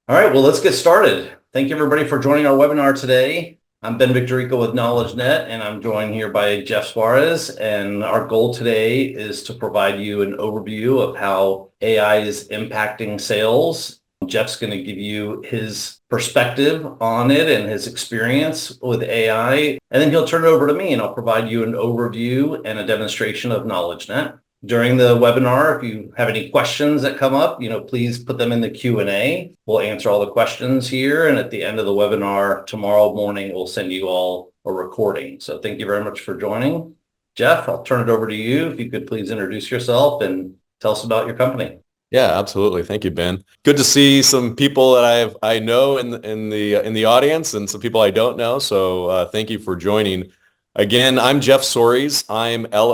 All right, well, let's get started. Thank you, everybody, for joining our webinar today. I'm Ben Victorica with KnowledgeNet, and I'm joined here by Jeff Soares. And our goal today is to provide you an overview of how AI is impacting sales. Jeff's going to give you his perspective on it and his experience with AI. And then he'll turn it over to me, and I'll provide you an overview and a demonstration of KnowledgeNet. During the webinar, if you have any questions that come up, please put them in the Q&A. We'll answer all the questions here. And at the end of the webinar tomorrow morning, we'll send you all a recording. So thank you very much for joining. Jeff, I'll turn it over to you. If you could please introduce yourself and tell us about your company. Yeah, absolutely. Thank you, Ben. Good to see some people that I know in the audience and some people I don't know. So thank you for joining. Again, I'm Jeff Soares.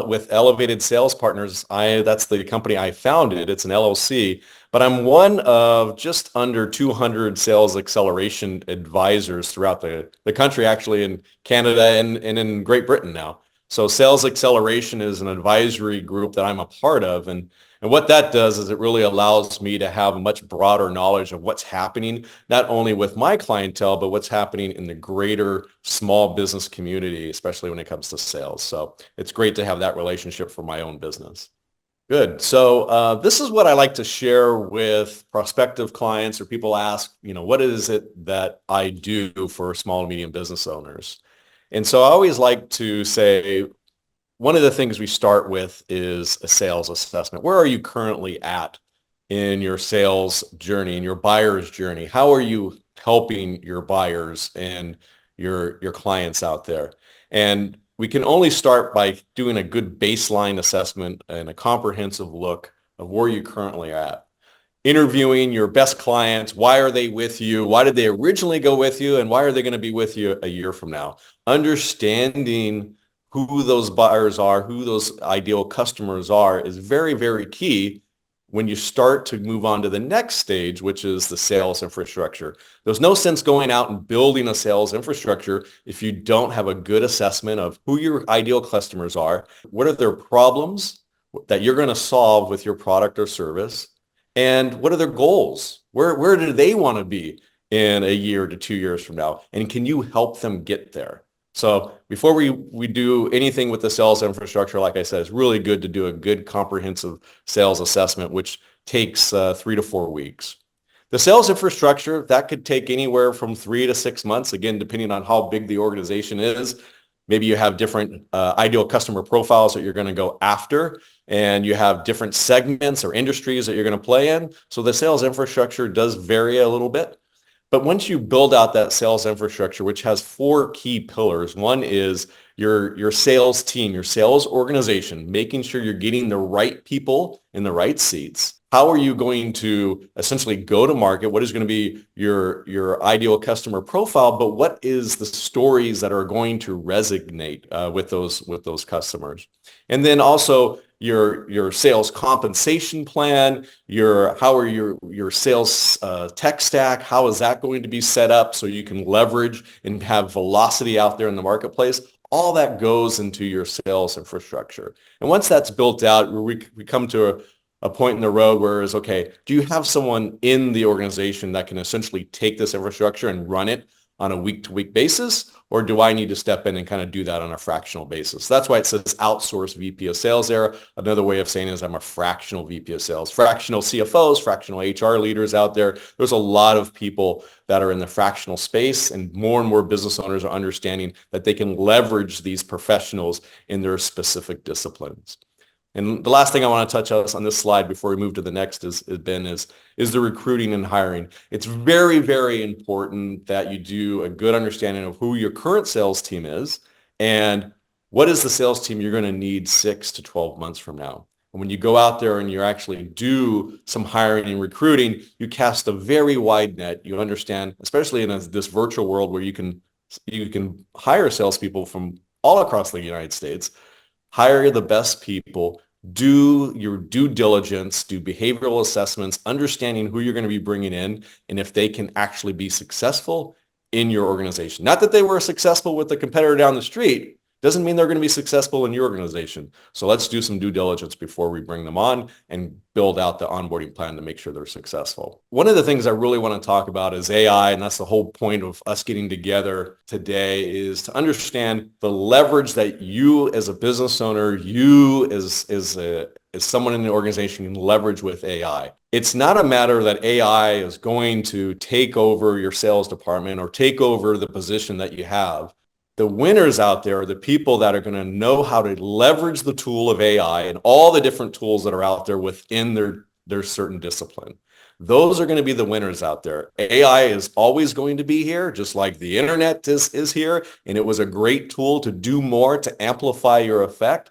With Elevated Sales Partners. That's the company I founded. It's an LLC, but I'm one of just under 200 sales acceleration advisors throughout the country, actually in Canada and in Great Britain now. So Sales Xceleration is an advisory group that I'm a part of. And what that does is it really allows me to have a much broader knowledge of what's happening, not only with my clientele, but what's happening in the greater small business community, especially when it comes to sales. So it's great to have that relationship for my own business. Good. So this is what I like to share with prospective clients or people ask, what is it that I do for small and medium business owners? And so I always like to say, one of the things we start with is a sales assessment. Where are you currently at in your sales journey, in your buyer's journey? How are you helping your buyers and your clients out there? And we can only start by doing a good baseline assessment and a comprehensive look of where you currently are at. Interviewing your best clients. Why are they with you? Why did they originally go with you? And why are they going to be with you a year from now? Understanding who those buyers are, who those ideal customers are, is very, very key when you start to move on to the next stage, which is the sales infrastructure. There's no sense going out and building a sales infrastructure if you don't have a good assessment of who your ideal customers are, what are their problems that you're going to solve with your product or service, and what are their goals? Where do they want to be in a year to 2 years from now? And can you help them get there? So before we do anything with the sales infrastructure, like I said, it's really good to do a good comprehensive sales assessment, which takes 3 to 4 weeks. The sales infrastructure, that could take anywhere from 3 to 6 months, again, depending on how big the organization is. Maybe you have different ideal customer profiles that you're going to go after, and you have different segments or industries that you're going to play in. So the sales infrastructure does vary a little bit. But once you build out that sales infrastructure, which has 4 key pillars, one is your sales team, your sales organization, making sure you're getting the right people in the right seats. How are you going to essentially go to market? What is going to be your ideal customer profile? But what is the stories that are going to resonate with those customers? And then also your sales compensation plan, how are your sales tech stack, how is that going to be set up so you can leverage and have velocity out there in the marketplace? All that goes into your sales infrastructure. And once that's built out, we come to a point in the road where it's, okay, do you have someone in the organization that can essentially take this infrastructure and run it on a week-to-week basis? Or do I need to step in and kind of do that on a fractional basis? That's why it says outsource VP of sales there. Another way of saying it is I'm a fractional VP of sales. Fractional CFOs, fractional HR leaders out there. There's a lot of people that are in the fractional space, and more business owners are understanding that they can leverage these professionals in their specific disciplines. And the last thing I want to touch on this slide before we move to the next is the recruiting and hiring. It's very, very important that you do a good understanding of who your current sales team is and what is the sales team you're going to need 6 to 12 months from now. And when you go out there and you actually do some hiring and recruiting, you cast a very wide net. You understand, especially in this virtual world where you can hire salespeople from all across the United States. Hire the best people, do your due diligence, do behavioral assessments, understanding who you're going to be bringing in and if they can actually be successful in your organization. Not that they were successful with the competitor down the street, doesn't mean they're going to be successful in your organization. So let's do some due diligence before we bring them on and build out the onboarding plan to make sure they're successful. One of the things I really want to talk about is AI, and that's the whole point of us getting together today, is to understand the leverage that you as a business owner, you as someone in the organization can leverage with AI. It's not a matter that AI is going to take over your sales department or take over the position that you have. The winners out there are the people that are going to know how to leverage the tool of AI and all the different tools that are out there within their certain discipline. Those are going to be the winners out there. AI is always going to be here, just like the internet is here, and it was a great tool to do more, to amplify your effect.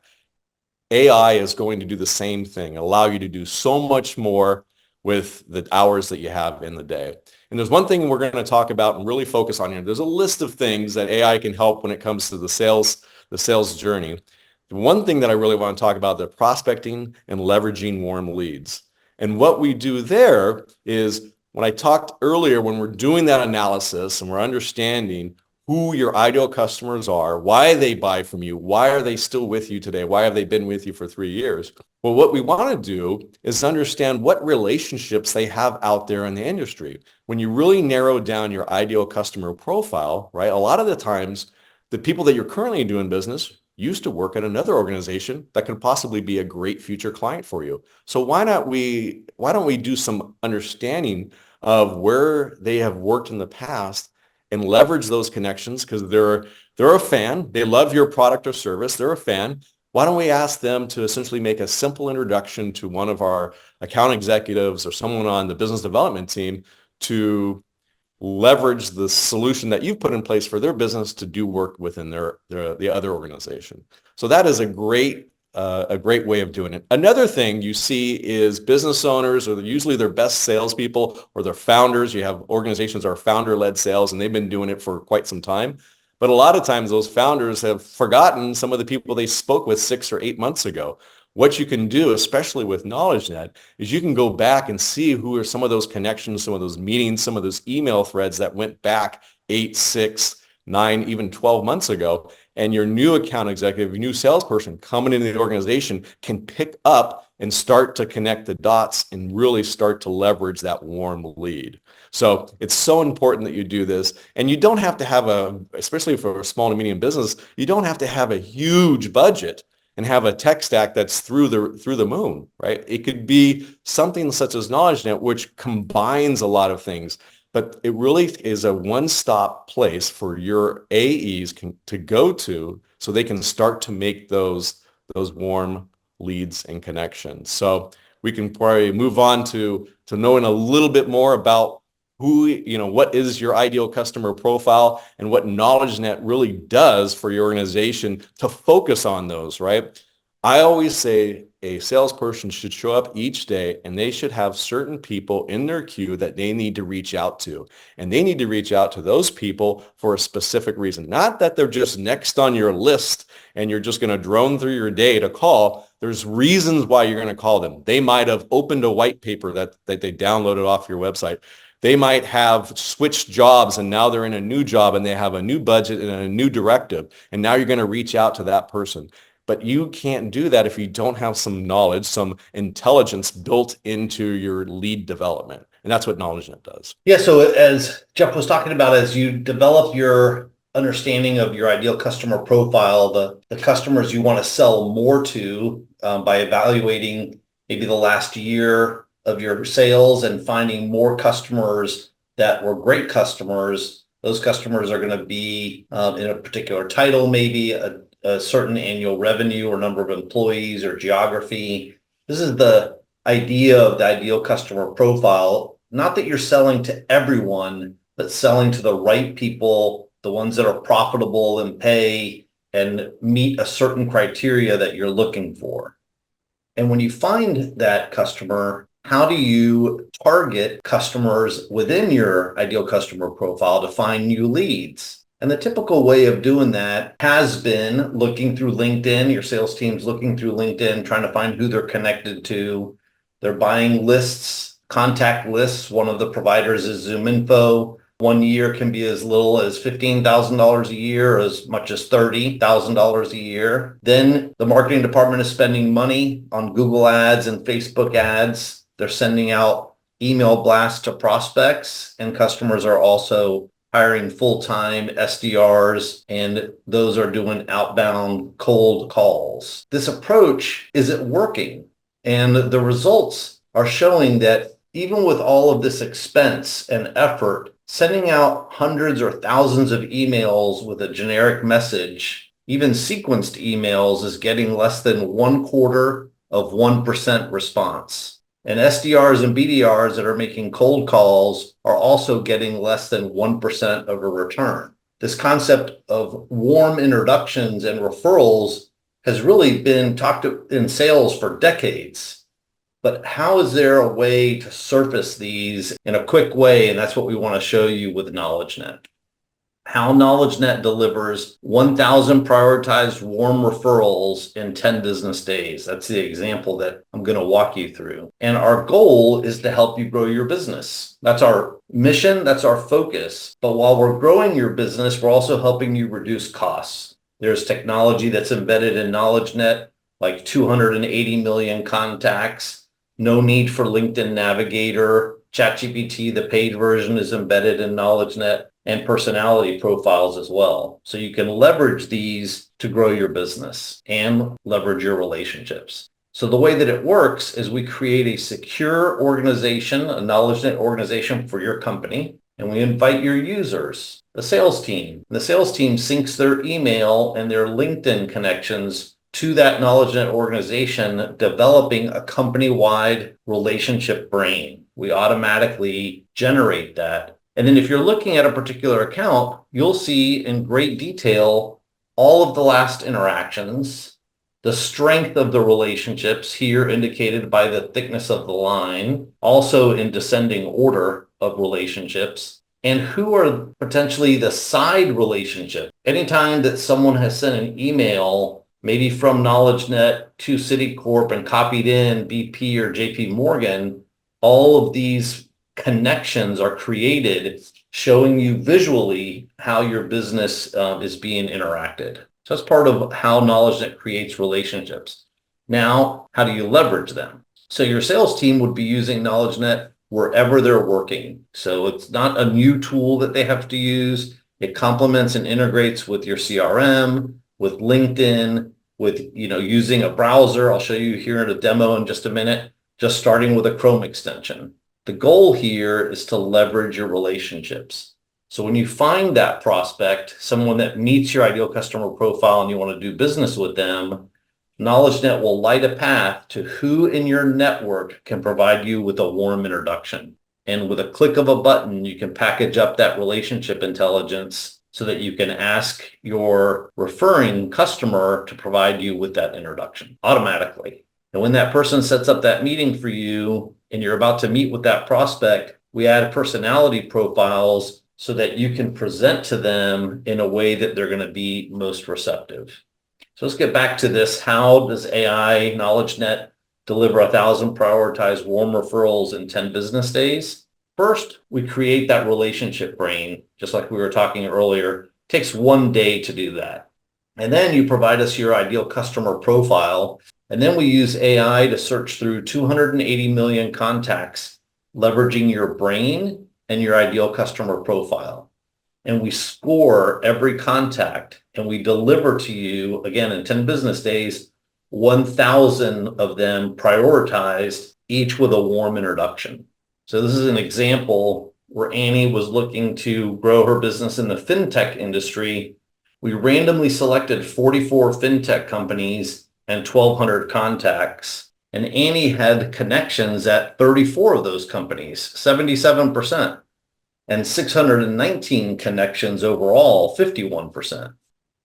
AI is going to do the same thing, allow you to do so much more with the hours that you have in the day. And there's one thing we're going to talk about and really focus on here. There's a list of things that AI can help when it comes to the sales journey. The one thing that I really want to talk about, the prospecting and leveraging warm leads. And what we do there is, when I talked earlier, when we're doing that analysis and we're understanding who your ideal customers are, why they buy from you, why are they still with you today, why have they been with you for 3 years? Well, what we want to do is understand what relationships they have out there in the industry. When you really narrow down your ideal customer profile, right, a lot of the times, the people that you're currently doing business used to work at another organization that could possibly be a great future client for you. So why don't we do some understanding of where they have worked in the past and leverage those connections, because they're a fan. They love your product or service. They're a fan. Why don't we ask them to essentially make a simple introduction to one of our account executives or someone on the business development team to leverage the solution that you've put in place for their business to do work within the other organization. So that is a great way of doing it. Another thing you see is business owners, or usually their best salespeople or their founders. You have organizations that are founder-led sales, and they've been doing it for quite some time. But a lot of times those founders have forgotten some of the people they spoke with 6 or 8 months ago. What you can do, especially with KnowledgeNet, is you can go back and see who are some of those connections, some of those meetings, some of those email threads that went back 8, 6, 9, even 12 months ago. And your new account executive, your new salesperson coming into the organization can pick up and start to connect the dots and really start to leverage that warm lead. So it's so important that you do this. And you don't have to have especially for a small to medium business, you don't have to have a huge budget and have a tech stack that's through the moon, right? It could be something such as KnowledgeNet, which combines a lot of things. But it really is a one-stop place for your AEs to go to, so they can start to make those warm leads and connections. So we can probably move on to knowing a little bit more about what is your ideal customer profile and what KnowledgeNet really does for your organization to focus on those, right? I always say a salesperson should show up each day and they should have certain people in their queue that they need to reach out to. And they need to reach out to those people for a specific reason. Not that they're just next on your list and you're just going to drone through your day to call. There's reasons why you're going to call them. They might have opened a white paper that they downloaded off your website. They might have switched jobs and now they're in a new job and they have a new budget and a new directive. And now you're going to reach out to that person. But you can't do that if you don't have some knowledge, some intelligence built into your lead development. And that's what KnowledgeNet does. Yeah, so as Jeff was talking about, as you develop your understanding of your ideal customer profile, the customers you want to sell more to by evaluating maybe the last year of your sales and finding more customers that were great customers. Those customers are going to be in a particular title, maybe a certain annual revenue or number of employees or geography. This is the idea of the ideal customer profile. Not that you're selling to everyone, but selling to the right people, the ones that are profitable and pay and meet a certain criteria that you're looking for. And when you find that customer, how do you target customers within your ideal customer profile to find new leads? And the typical way of doing that has been looking through LinkedIn. Your sales team's looking through LinkedIn, trying to find who they're connected to. They're buying lists, contact lists. One of the providers is ZoomInfo. 1 year can be as little as $15,000 a year, or as much as $30,000 a year. Then the marketing department is spending money on Google ads and Facebook ads. They're sending out email blasts to prospects, and customers are also hiring full-time SDRs, and those are doing outbound cold calls. This approach isn't working, and the results are showing that even with all of this expense and effort, sending out hundreds or thousands of emails with a generic message, even sequenced emails, is getting less than 1/4% response. And SDRs and BDRs that are making cold calls are also getting less than 1% of a return. This concept of warm introductions and referrals has really been talked in sales for decades. But how is there a way to surface these in a quick way? And that's what we want to show you with KnowledgeNet. How KnowledgeNet delivers 1,000 prioritized warm referrals in 10 business days. That's the example that I'm going to walk you through. And our goal is to help you grow your business. That's our mission. That's our focus. But while we're growing your business, we're also helping you reduce costs. There's technology that's embedded in KnowledgeNet, like 280 million contacts. No need for LinkedIn Navigator. ChatGPT, the paid version, is embedded in KnowledgeNet, and personality profiles as well. So you can leverage these to grow your business and leverage your relationships. So the way that it works is we create a secure organization, a KnowledgeNet organization for your company, and we invite your users, the sales team. The sales team syncs their email and their LinkedIn connections to that KnowledgeNet organization, developing a company-wide relationship brain. We automatically generate that. And then if you're looking at a particular account, you'll see in great detail all of the last interactions, the strength of the relationships, here indicated by the thickness of the line, also in descending order of relationships, and who are potentially the side relationships. Anytime that someone has sent an email, maybe from KnowledgeNet to Citicorp and copied in BP or JP Morgan, all of these connections are created, showing you visually how your business is being interacted. So that's part of how KnowledgeNet creates relationships. Now, how do you leverage them? So your sales team would be using KnowledgeNet wherever they're working. So it's not a new tool that they have to use. It complements and integrates with your CRM, with LinkedIn, with using a browser. I'll show you here in a demo in just a minute, just starting with a Chrome extension. The goal here is to leverage your relationships. So when you find that prospect, someone that meets your ideal customer profile and you want to do business with them, KnowledgeNet will light a path to who in your network can provide you with a warm introduction. And with a click of a button, you can package up that relationship intelligence so that you can ask your referring customer to provide you with that introduction automatically. And when that person sets up that meeting for you and you're about to meet with that prospect, we add personality profiles so that you can present to them in a way that they're going to be most receptive. So let's get back to this. How does AI KnowledgeNet deliver 1,000 prioritized warm referrals in 10 business days? First, we create that relationship brain, just like we were talking earlier. It takes 1 day to do that. And then you provide us your ideal customer profile. And then we use AI to search through 280 million contacts, leveraging your brain and your ideal customer profile. And we score every contact, and we deliver to you, again, in 10 business days, 1,000 of them prioritized, each with a warm introduction. So this is an example where Annie was looking to grow her business in the fintech industry. We randomly selected 44 fintech companies and 1,200 contacts. And Annie had connections at 34 of those companies, 77%, and 619 connections overall, 51%.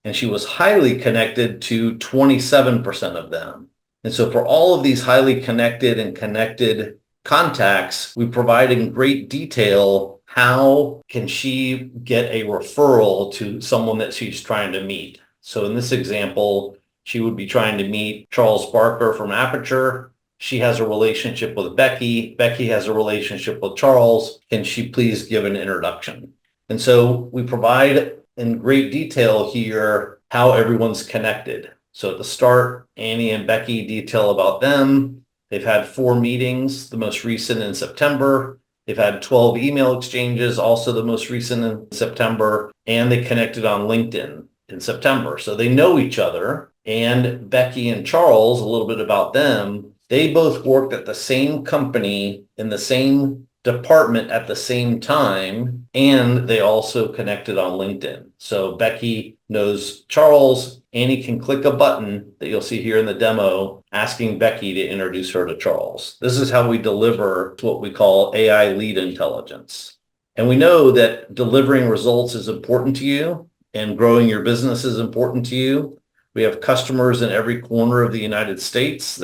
And she was highly connected to 27% of them. And so for all of these highly connected and connected contacts, we provide in great detail how can she get a referral to someone that she's trying to meet. So in this example, she would be trying to meet Charles Barker from Aperture. She has a relationship with Becky. Becky has a relationship with Charles. Can she please give an introduction? And so we provide in great detail here how everyone's connected. So at the start, Annie and Becky detail about them. They've had 4 meetings, the most recent in September. They've had 12 email exchanges, also the most recent in September, and they connected on LinkedIn in September. So they know each other. And Becky and Charles, a little bit about them, they both worked at the same company in the same department at the same time, and they also connected on LinkedIn. So Becky knows Charles. Annie can click a button that you'll see here in the demo asking Becky to introduce her to Charles. This is how we deliver what we call AI lead intelligence. And we know that delivering results is important to you and growing your business is important to you. We have customers in every corner of the United States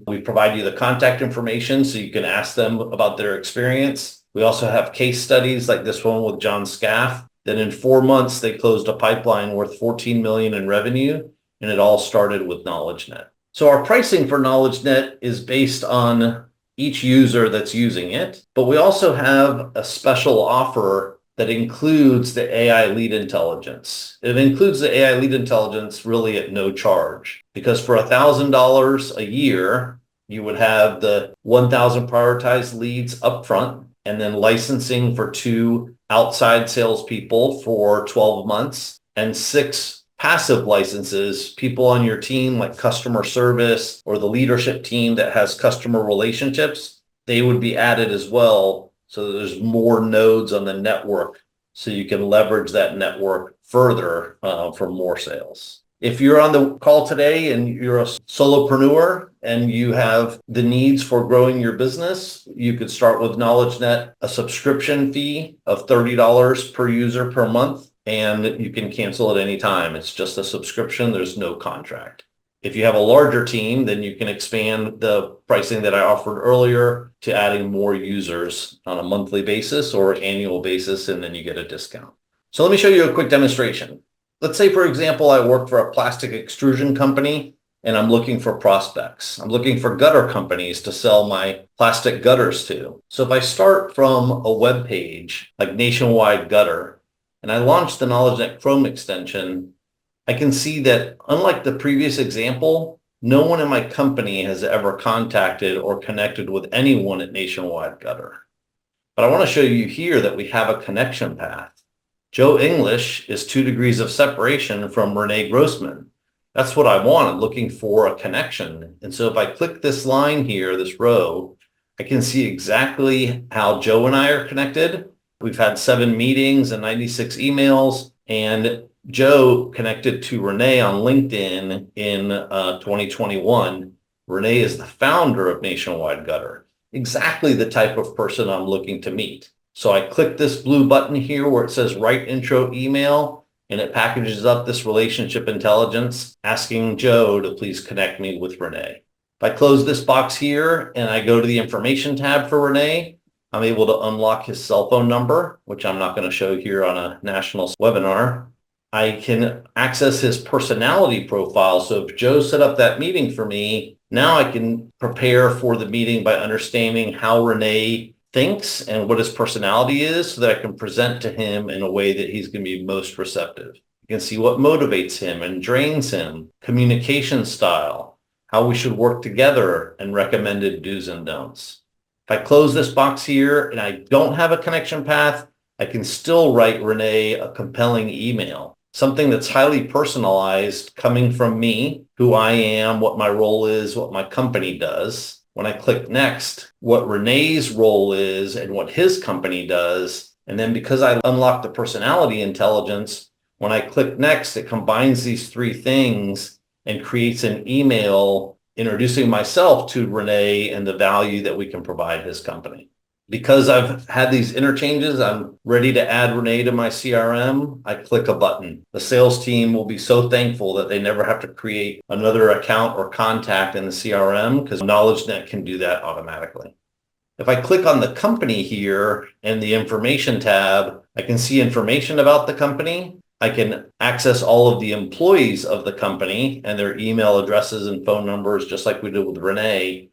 we provide you the contact information so you can ask them about their experience. We also have case studies like this one with John Scaff, that in 4 months, they closed a pipeline worth $14 million in revenue, and it all started with KnowledgeNet. So our pricing for KnowledgeNet is based on each user that's using it, but we also have a special offer that includes the AI lead intelligence. It includes the AI lead intelligence really at no charge, because for $1,000 a year, you would have the 1,000 prioritized leads upfront, and then licensing for 2 outside salespeople for 12 months, and 6 passive licenses, people on your team like customer service or the leadership team that has customer relationships, they would be added as well. So there's more nodes on the network so you can leverage that network further for more sales. If you're on the call today and you're a solopreneur and you have the needs for growing your business, you could start with KnowledgeNet, a subscription fee of $30 per user per month, and you can cancel at any time. It's just a subscription. There's no contract. If you have a larger team, then you can expand the pricing that I offered earlier to adding more users on a monthly basis or annual basis, and then you get a discount. So let me show you a quick demonstration. Let's say, for example, I work for a plastic extrusion company and I'm looking for prospects. I'm looking for gutter companies to sell my plastic gutters to. So if I start from a web page like Nationwide Gutter and I launch the KnowledgeNet Chrome extension, I can see that unlike the previous example, no one in my company has ever contacted or connected with anyone at Nationwide Gutter. But I want to show you here that we have a connection path. Joe English is 2 degrees of separation from Renee Grossman. That's what I wanted, looking for a connection. And so if I click this line here, this row, I can see exactly how Joe and I are connected. We've had 7 meetings and 96 emails, and Joe connected to Renee on LinkedIn in 2021. Renee is the founder of Nationwide Gutter, exactly the type of person I'm looking to meet. So I click this blue button here where it says write intro email, and it packages up this relationship intelligence asking Joe to please connect me with Renee. If I close this box here and I go to the information tab for Renee, I'm able to unlock his cell phone number, which I'm not going to show here on a national webinar. I can access his personality profile. So if Joe set up that meeting for me, now I can prepare for the meeting by understanding how Renee thinks and what his personality is so that I can present to him in a way that he's going to be most receptive. You can see what motivates him and drains him, communication style, how we should work together, and recommended do's and don'ts. If I close this box here and I don't have a connection path, I can still write Renee a compelling email, something that's highly personalized coming from me, who I am, what my role is, what my company does. When I click next, what Renee's role is and what his company does. And then because I unlock the personality intelligence, when I click next, it combines these 3 things and creates an email introducing myself to Renee and the value that we can provide his company. Because I've had these interchanges, I'm ready to add Renee to my CRM. I click a button. The sales team will be so thankful that they never have to create another account or contact in the CRM because KnowledgeNet can do that automatically. If I click on the company here and the information tab, I can see information about the company. I can access all of the employees of the company and their email addresses and phone numbers, just like we did with Renee.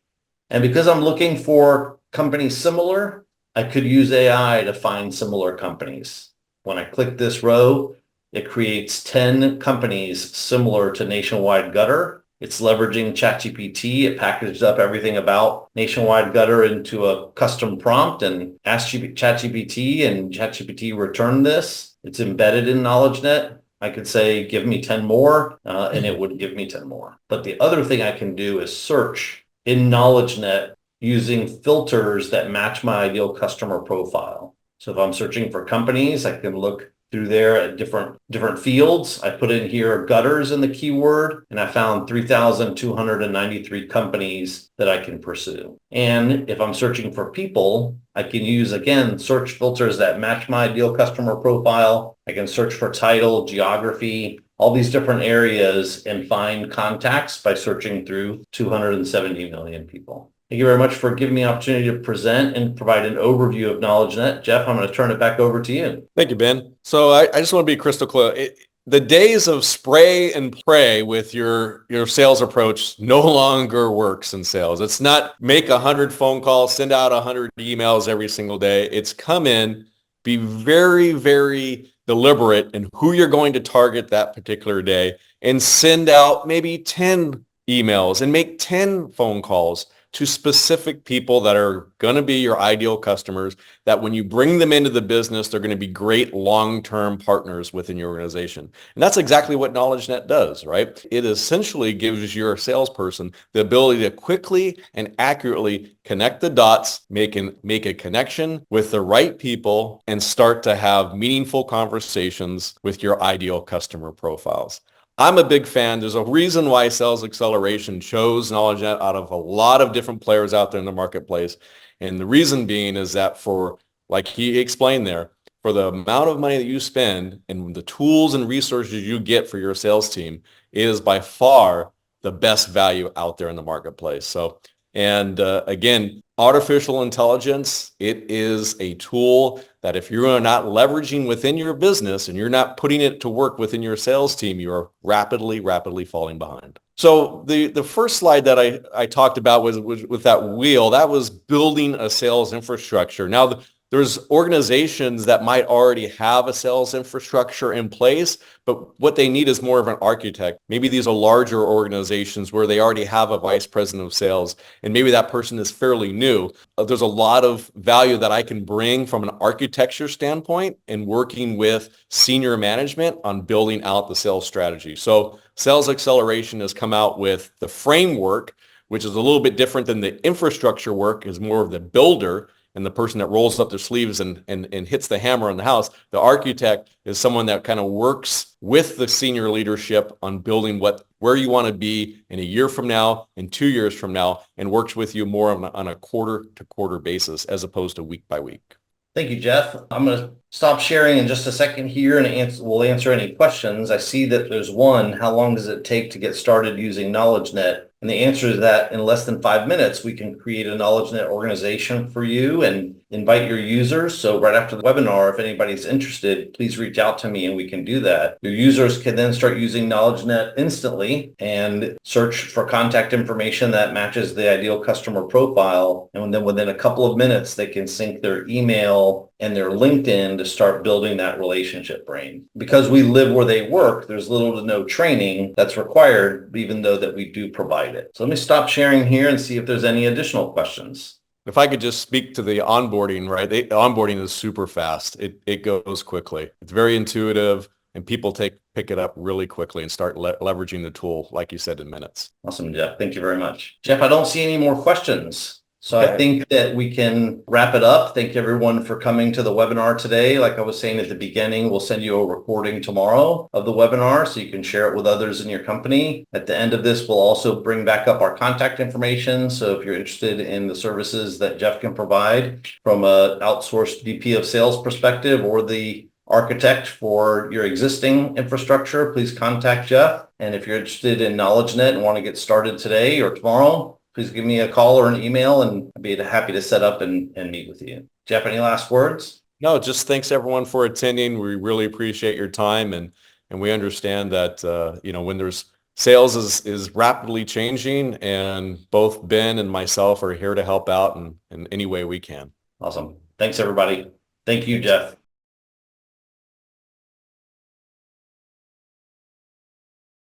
And because I'm looking for companies similar, I could use AI to find similar companies. When I click this row, it creates 10 companies similar to Nationwide Gutter. It's leveraging ChatGPT. It packaged up everything about Nationwide Gutter into a custom prompt and asked ChatGPT, and ChatGPT returned this. It's embedded in KnowledgeNet. I could say, give me 10 more, and it would give me 10 more. But the other thing I can do is search in KnowledgeNet using filters that match my ideal customer profile. So if I'm searching for companies, I can look through there at different fields. I put in here gutters in the keyword, and I found 3,293 companies that I can pursue. And if I'm searching for people, I can use, again, search filters that match my ideal customer profile. I can search for title, geography, all these different areas, and find contacts by searching through 270 million people. Thank you very much for giving me an opportunity to present and provide an overview of KnowledgeNet. Jeff, I'm going to turn it back over to you. Thank you, Ben. So I just want to be crystal clear. The days of spray and pray with your sales approach no longer works in sales. It's not make 100 phone calls, send out 100 emails every single day. It's come in, be very, very deliberate in who you're going to target that particular day, and send out maybe 10 emails and make 10 phone calls to specific people that are going to be your ideal customers, that when you bring them into the business, they're going to be great long-term partners within your organization. And that's exactly what KnowledgeNet does, right? It essentially gives your salesperson the ability to quickly and accurately connect the dots, make a connection with the right people, and start to have meaningful conversations with your ideal customer profiles. I'm a big fan. There's a reason why Sales Xceleration chose KnowledgeNet out of a lot of different players out there in the marketplace. And the reason being is that for, like he explained there, for the amount of money that you spend and the tools and resources you get for your sales team, it is by far the best value out there in the marketplace. So, and again, artificial intelligence, it is a tool that if you're not leveraging within your business and you're not putting it to work within your sales team, you are rapidly falling behind. So the first slide that I talked about was with that wheel, that was building a sales infrastructure. Now, there's organizations that might already have a sales infrastructure in place, but what they need is more of an architect. Maybe these are larger organizations where they already have a vice president of sales, and maybe that person is fairly new. There's a lot of value that I can bring from an architecture standpoint in working with senior management on building out the sales strategy. So Sales Xceleration has come out with the framework, which is a little bit different than the infrastructure work, is more of the builder and the person that rolls up their sleeves and hits the hammer on the house. The architect is someone that kind of works with the senior leadership on building where you want to be in a year from now and 2 years from now, and works with you more on a quarter-to-quarter basis as opposed to week by week. Thank you, Jeff. I'm going to stop sharing in just a second here, and we'll answer any questions. I see that there's one. How long does it take to get started using KnowledgeNet? And the answer is that in less than 5 minutes, we can create a KnowledgeNet organization for you and invite your users. So right after the webinar, if anybody's interested, please reach out to me and we can do that. Your users can then start using KnowledgeNet instantly and search for contact information that matches the ideal customer profile. And then within a couple of minutes, they can sync their email and their LinkedIn to start building that relationship brain. Because we live where they work, there's little to no training that's required, even though that we do provide it. So let me stop sharing here and see if there's any additional questions. If I could just speak to the onboarding, right? The onboarding is super fast. It goes quickly. It's very intuitive, and people pick it up really quickly and start leveraging the tool, like you said, in minutes. Awesome, Jeff. Thank you very much. Jeff, I don't see any more questions. So I think that we can wrap it up. Thank you everyone for coming to the webinar today. Like I was saying at the beginning, we'll send you a recording tomorrow of the webinar so you can share it with others in your company. At the end of this, we'll also bring back up our contact information. So if you're interested in the services that Jeff can provide from an outsourced VP of sales perspective or the architect for your existing infrastructure, please contact Jeff. And if you're interested in KnowledgeNet and want to get started today or tomorrow, please give me a call or an email, and I'd be happy to set up and meet with you. Jeff, any last words? No, just thanks everyone for attending. We really appreciate your time, and we understand that when there's sales is rapidly changing, and both Ben and myself are here to help out in any way we can. Awesome. Thanks everybody. Thank you, Jeff.